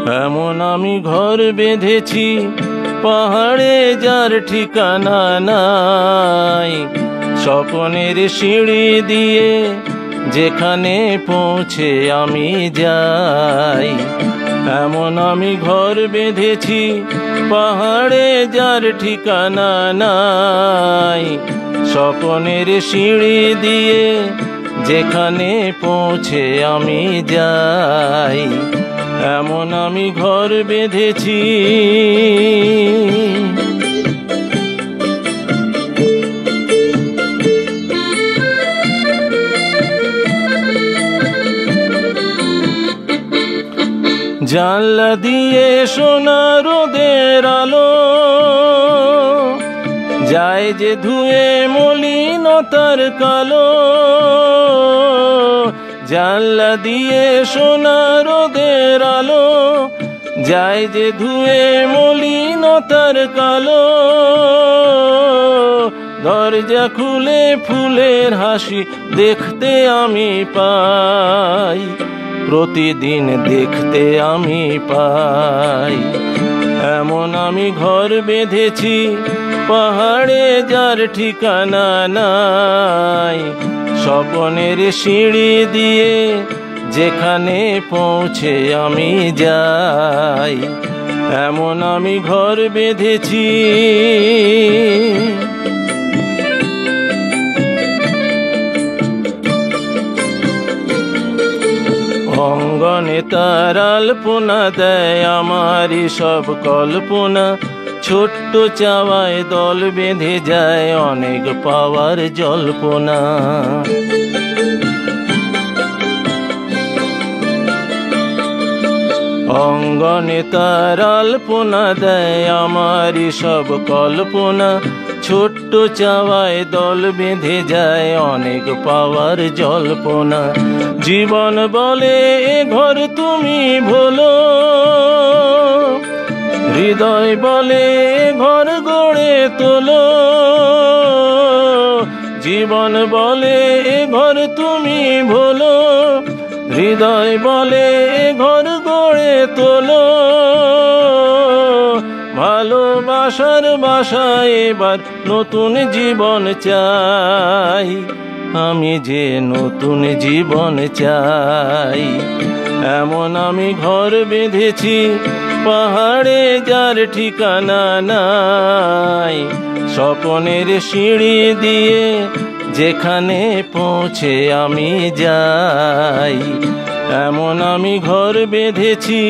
এমন আমি ঘর বেঁধেছি পাহাড়ে যার ঠিকানা নাই, স্বপ্নের সিঁড়ি দিয়ে যেখানে পৌঁছে আমি যাই। এমন আমি ঘর বেঁধেছি পাহাড়ে যার ঠিকানা নাই, স্বপ্নের সিঁড়ি দিয়ে যেখানে পৌঁছে আমি যাই। এমন আমি ঘর বেঁধেছি। জানলা দিয়ে সোনা রোদের আলো যায় যে ধুয়ে মলিনতার কালো। জানলা দিয়ে সোনা রোদের আলো যায় যে ধুয়ে মলিনতার কালো। দরজা খুলে ফুলের হাসি দেখতে আমি পাই, প্রতিদিন দেখতে আমি পাই। এমন আমি ঘর বেঁধেছি পাহাড়ে যার ঠিকানা নাই, স্বপ্নের সিঁড়ি দিয়ে যেখানে পৌঁছে আমি যাই। এমন আমি ঘর বেঁধেছি। অঙ্গনে তার আলপনা দেয় আমারই সব কল্পনা, ছোট্ট চাওয়ায় দল বেঁধে যায় অনেক পাওয়ার জল্পনা। অঙ্গনে তার আলপনা দেয় আমারই সব কল্পনা, ছোট্ট চাওয়ায় দল বেঁধে যায় অনেক পাওয়ার জল্পনা। জীবন বলে এ ঘর তুমি ভোলো, হৃদয় বলে এ ঘর গড়ে তোলো। জীবন বলে এ ঘর তুমি ভোলো, হৃদয় বলে এ ঘর গড়ে তোলো। ভালোবাসার বাসায় এবার নতুন জীবন চাই, আমি যে নতুন জীবন চাই। এমন আমি ঘর বেঁধেছি পাহাড়ে যার ঠিকানা নাই, স্বপ্নের সিঁড়ি দিয়ে যেখানে পৌঁছে আমি যাই। এমন আমি ঘর বেঁধেছি।